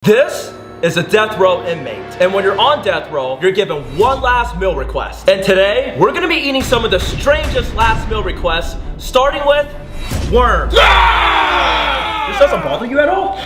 This is a death row inmate. And when you're on death row, you're given one last meal request. And today, we're gonna be eating some of the strangest last meal requests, starting with worms. This doesn't bother you at all?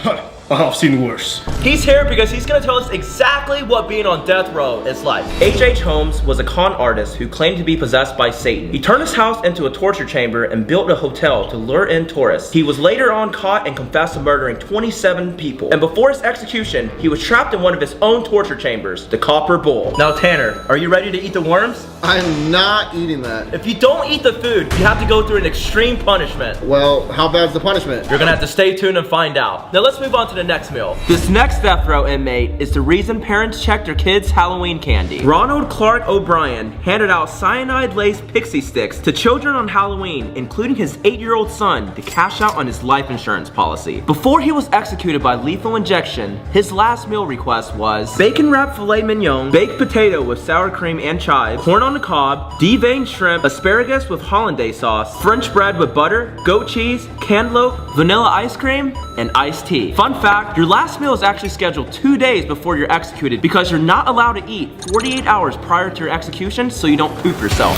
I've seen worse. He's here because he's gonna tell us exactly what being on death row is like. H.H. Holmes was a con artist who claimed to be possessed by Satan. He turned his house into a torture chamber and built a hotel to lure in tourists. He was later on caught and confessed to murdering 27 people. And before his execution, he was trapped in one of his own torture chambers, the Copper Bowl. Now Tanner, are you ready to eat the worms? I'm not eating that. If you don't eat the food, you have to go through an extreme punishment. Well, how bad's the punishment? You're gonna have to stay tuned and find out. Now let's move on to the next meal. This next death row inmate is the reason parents check their kids' Halloween candy. Ronald Clark O'Brien handed out cyanide-laced pixie sticks to children on Halloween, including his 8-year-old son, to cash out on his life insurance policy. Before he was executed by lethal injection, his last meal request was bacon wrapped filet mignon, baked potato with sour cream and chives, corn on the cob, deveined shrimp, asparagus with hollandaise sauce, French bread with butter, goat cheese, cantaloupe, vanilla ice cream, and iced tea. Fun fact, your last meal is actually scheduled 2 days before you're executed because you're not allowed to eat 48 hours prior to your execution so you don't poop yourself.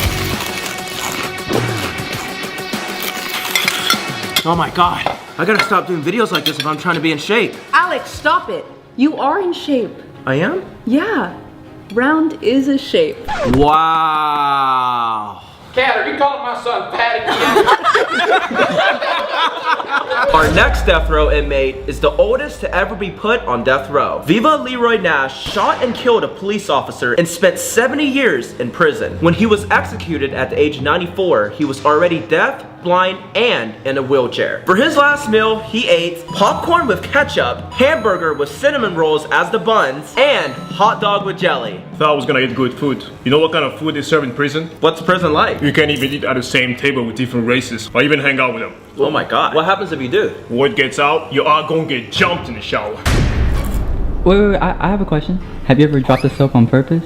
Oh my god, I gotta stop doing videos like this if I'm trying to be in shape. Alex, stop it. You are in shape. I am? Yeah. Round is a shape. Wow. Cat, are you calling my son Pat again? Our next death row inmate is the oldest to ever be put on death row. Viva Leroy Nash shot and killed a police officer and spent 70 years in prison. When he was executed at the age of 94, he was already deaf, blind, and in a wheelchair. For his last meal, he ate popcorn with ketchup, hamburger with cinnamon rolls as the buns, and hot dog with jelly. Thought I was gonna eat good food. You know what kind of food they serve in prison? What's prison like? You can't even eat at the same table with different races, or even hang out with them. Oh my god. What happens if you do? Word gets out, you are gonna get jumped in the shower. Wait, I have a question. Have you ever dropped the soap on purpose?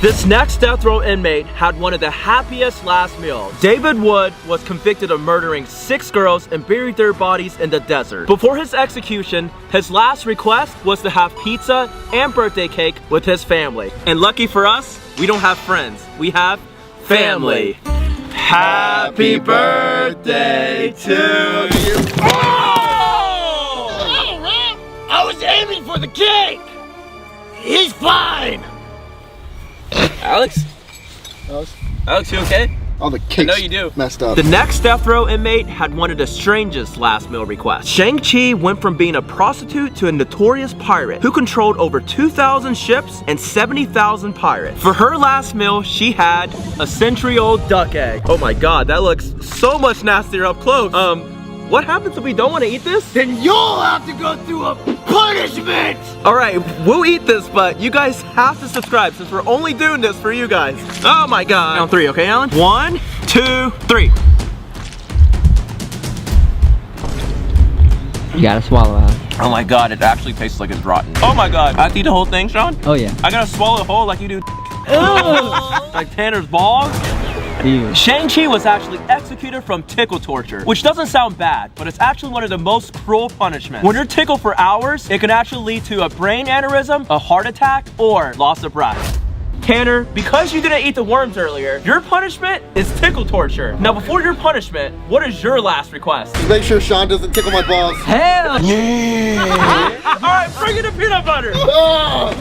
This next death row inmate had one of the happiest last meals. David Wood was convicted of murdering 6 girls and buried their bodies in the desert. Before his execution, his last request was to have pizza and birthday cake with his family. And lucky for us, we don't have friends. We have family. Happy birthday to you. Oh! I was aiming for the cake! He's fine! Alex, you okay? All the cakes I know you do. Messed up. The next death row inmate had one of the strangest last meal requests. Shang-Chi went from being a prostitute to a notorious pirate who controlled over 2,000 ships and 70,000 pirates. For her last meal, she had a century-old duck egg. Oh my god, that looks so much nastier up close. What happens if we don't want to eat this? Then you'll have to go through a punishment! Alright, we'll eat this, but you guys have to subscribe since we're only doing this for you guys. Oh my god. Count 3, okay, Alan? 1, 2, 3. You gotta swallow out. Oh my god, it actually tastes like it's rotten. Oh my god. I have to eat the whole thing, Sean? Oh yeah. I gotta swallow the whole like you do. Like Tanner's balls. Ew. Shang-Chi was actually executed from tickle torture, which doesn't sound bad, but it's actually one of the most cruel punishments. When you're tickled for hours, it can actually lead to a brain aneurysm, a heart attack, or loss of breath. Tanner, because you didn't eat the worms earlier, your punishment is tickle torture. Now before your punishment, what is your last request? Just make sure Sean doesn't tickle my balls. Hell Yeah! Alright, bring in the peanut butter! Oh!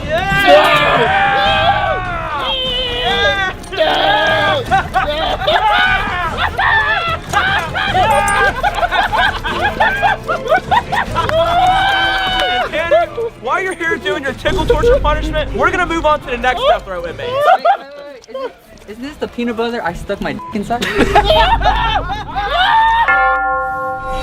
Tanner, while you're here doing your tickle torture punishment, we're gonna move on to the next death row inmate. Isn't this the peanut butter I stuck my dick inside?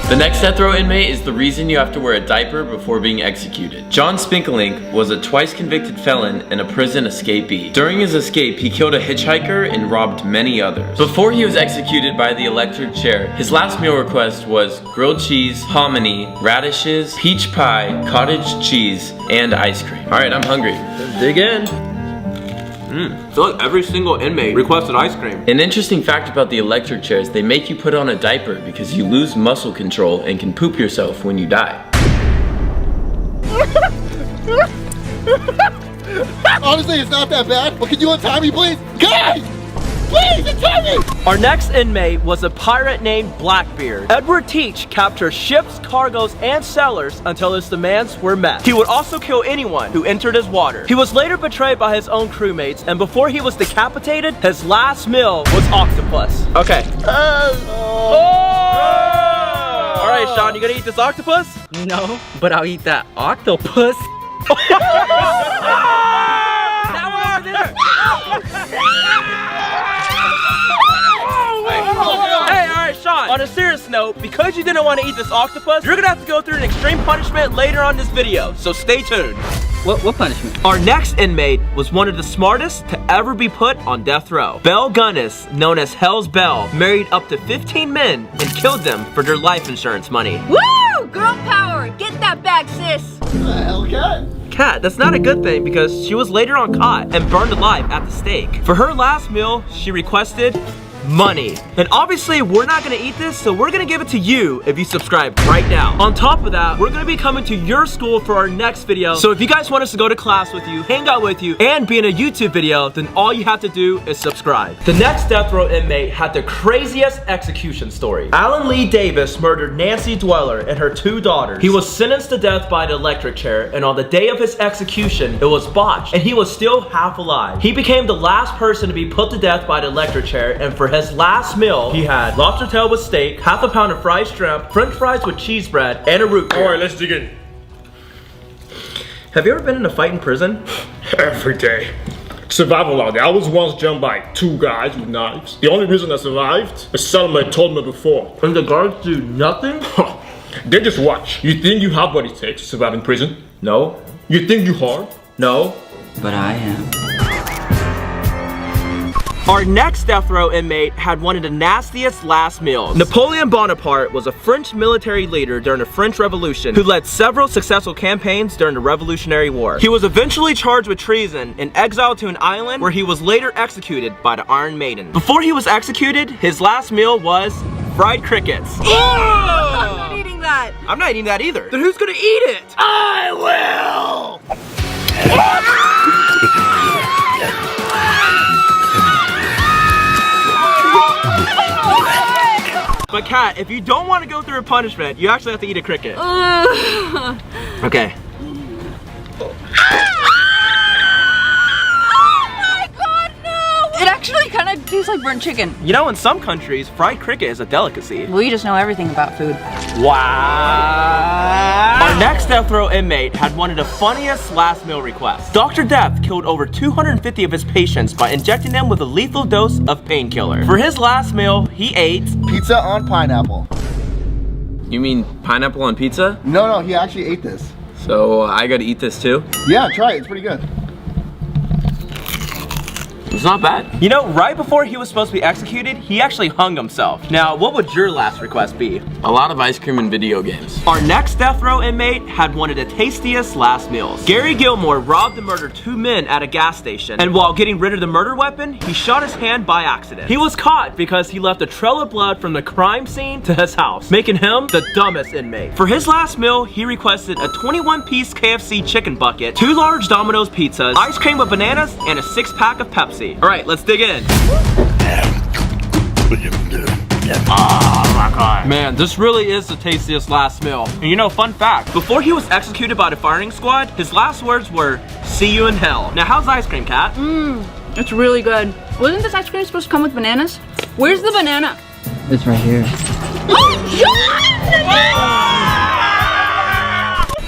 The next death row inmate is the reason you have to wear a diaper before being executed. John Spinkelink was a twice convicted felon and a prison escapee. During his escape, he killed a hitchhiker and robbed many others. Before he was executed by the electric chair, his last meal request was grilled cheese, hominy, radishes, peach pie, cottage cheese, and ice cream. Alright, I'm hungry. Dig in. I feel like every single inmate requested ice cream. An interesting fact about the electric chairs, they make you put on a diaper because you lose muscle control and can poop yourself when you die. Honestly, it's not that bad. But can you untie me, please? Guys! Please, untie me! Our next inmate was a pirate named Blackbeard. Edward Teach captured ships, cargoes, and sailors until his demands were met. He would also kill anyone who entered his water. He was later betrayed by his own crewmates, and before he was decapitated, his last meal was octopus. Okay. All right, Sean, you gonna eat this octopus? No, but I'll eat that octopus. That one over there. Hey, all right, Sean. On a serious note, because you didn't want to eat this octopus, you're gonna have to go through an extreme punishment later on this video. So stay tuned. What punishment? Our next inmate was one of the smartest to ever be put on death row. Belle Gunnis, known as Hell's Belle, married up to 15 men and killed them for their life insurance money. Woo! Girl power! Get that back, sis! What the hell, Cat? Cat, that's not a good thing because she was later on caught and burned alive at the stake. For her last meal, she requested money. And obviously, we're not gonna eat this, so we're gonna give it to you if you subscribe right now. On top of that, we're gonna be coming to your school for our next video. So if you guys want us to go to class with you, hang out with you, and be in a YouTube video, then all you have to do is subscribe. The next death row inmate had the craziest execution story. Alan Lee Davis murdered Nancy Dweller and her 2 daughters. He was sentenced to death by the electric chair, and on the day of his execution, it was botched, and he was still half alive. He became the last person to be put to death by the electric chair, and for his last meal, he had lobster tail with steak, half a pound of fried shrimp, french fries with cheese bread, and a root beer. All right, let's dig in. Have you ever been in a fight in prison? Every day. Survival out there. I was once jumped by 2 guys with knives. The only reason I survived, a settlement told me before. And the guards do nothing? They just watch. You think you have what it takes to survive in prison? No. You think you hard? No. But I am. Our next death row inmate had one of the nastiest last meals. Napoleon Bonaparte was a French military leader during the French Revolution who led several successful campaigns during the Revolutionary War. He was eventually charged with treason and exiled to an island where he was later executed by the Iron Maiden. Before he was executed, his last meal was fried crickets. I'm not eating that! I'm not eating that either. Then who's gonna eat it? I will! But Kat, if you don't want to go through a punishment, you actually have to eat a cricket. Okay. It actually kind of tastes like burnt chicken. You know, in some countries, fried cricket is a delicacy. We just know everything about food. Wow. Our next death row inmate had one of the funniest last meal requests. Dr. Death killed over 250 of his patients by injecting them with a lethal dose of painkiller. For his last meal, he ate Pizza on pineapple. You mean pineapple on pizza? No, he actually ate this. So I gotta eat this too? Yeah, try it. It's pretty good. It's not bad. You know, right before he was supposed to be executed, he actually hung himself. Now, what would your last request be? A lot of ice cream and video games. Our next death row inmate had one of the tastiest last meals. Gary Gilmore robbed and murdered 2 men at a gas station, and while getting rid of the murder weapon, he shot his hand by accident. He was caught because he left a trail of blood from the crime scene to his house, making him the dumbest inmate. For his last meal, he requested a 21-piece KFC chicken bucket, 2 large Domino's pizzas, ice cream with bananas, and a 6-pack of Pepsi. All right, let's dig in. Oh my God. Man, this really is the tastiest last meal. And you know, fun fact, before he was executed by the firing squad, his last words were, "See you in hell." Now, how's the ice cream, Kat? It's really good. Wasn't this ice cream supposed to come with bananas? Where's the banana? It's right here.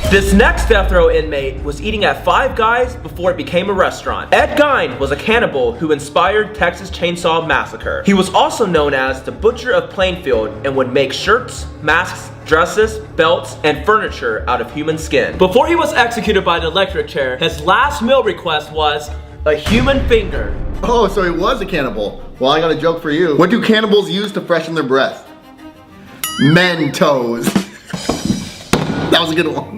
This next death row inmate was eating at Five Guys before it became a restaurant. Ed Gein was a cannibal who inspired Texas Chainsaw Massacre. He was also known as the Butcher of Plainfield and would make shirts, masks, dresses, belts, and furniture out of human skin. Before he was executed by the electric chair, his last meal request was a human finger. Oh, so he was a cannibal. Well, I got a joke for you. What do cannibals use to freshen their breath? Mentos. That was a good one.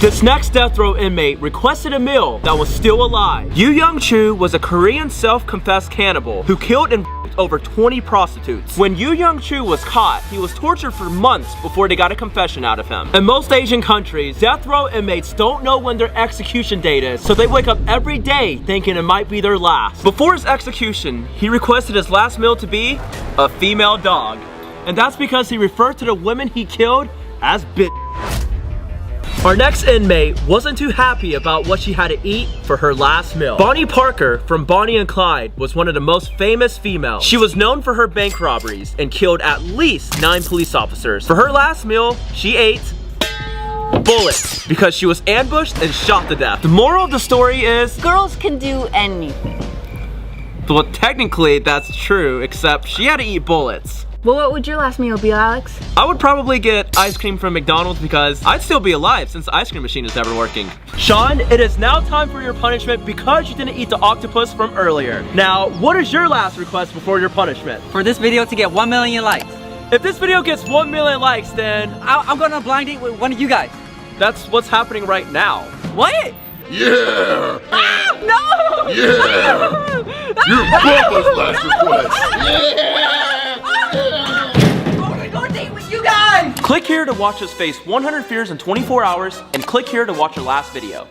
This next death row inmate requested a meal that was still alive. Yu Young Chu was a Korean self-confessed cannibal who killed and raped over 20 prostitutes. When Yu Young Chu was caught, he was tortured for months before they got a confession out of him. In most Asian countries, death row inmates don't know when their execution date is, so they wake up every day thinking it might be their last. Before his execution, he requested his last meal to be a female dog. And that's because he referred to the women he killed as bitch. Our next inmate wasn't too happy about what she had to eat for her last meal. Bonnie Parker from Bonnie and Clyde was one of the most famous females. She was known for her bank robberies and killed at least 9 police officers. For her last meal, she ate bullets because she was ambushed and shot to death. The moral of the story is Girls can do anything. well, technically that's true, except she had to eat bullets. Well, what would your last meal be, Alex? I would probably get ice cream from McDonald's because I'd still be alive since the ice cream machine is never working. Sean, it is now time for your punishment because you didn't eat the octopus from earlier. Now, what is your last request before your punishment? For this video to get 1 million likes. If this video gets 1 million likes, then I'm going on a blind date with one of you guys. that's what's happening right now. What? Yeah! No! Yeah! You're Bubba's last request! I'm going to date with you guys! Click here to watch us face 100 fears in 24 hours and click here to watch our last video.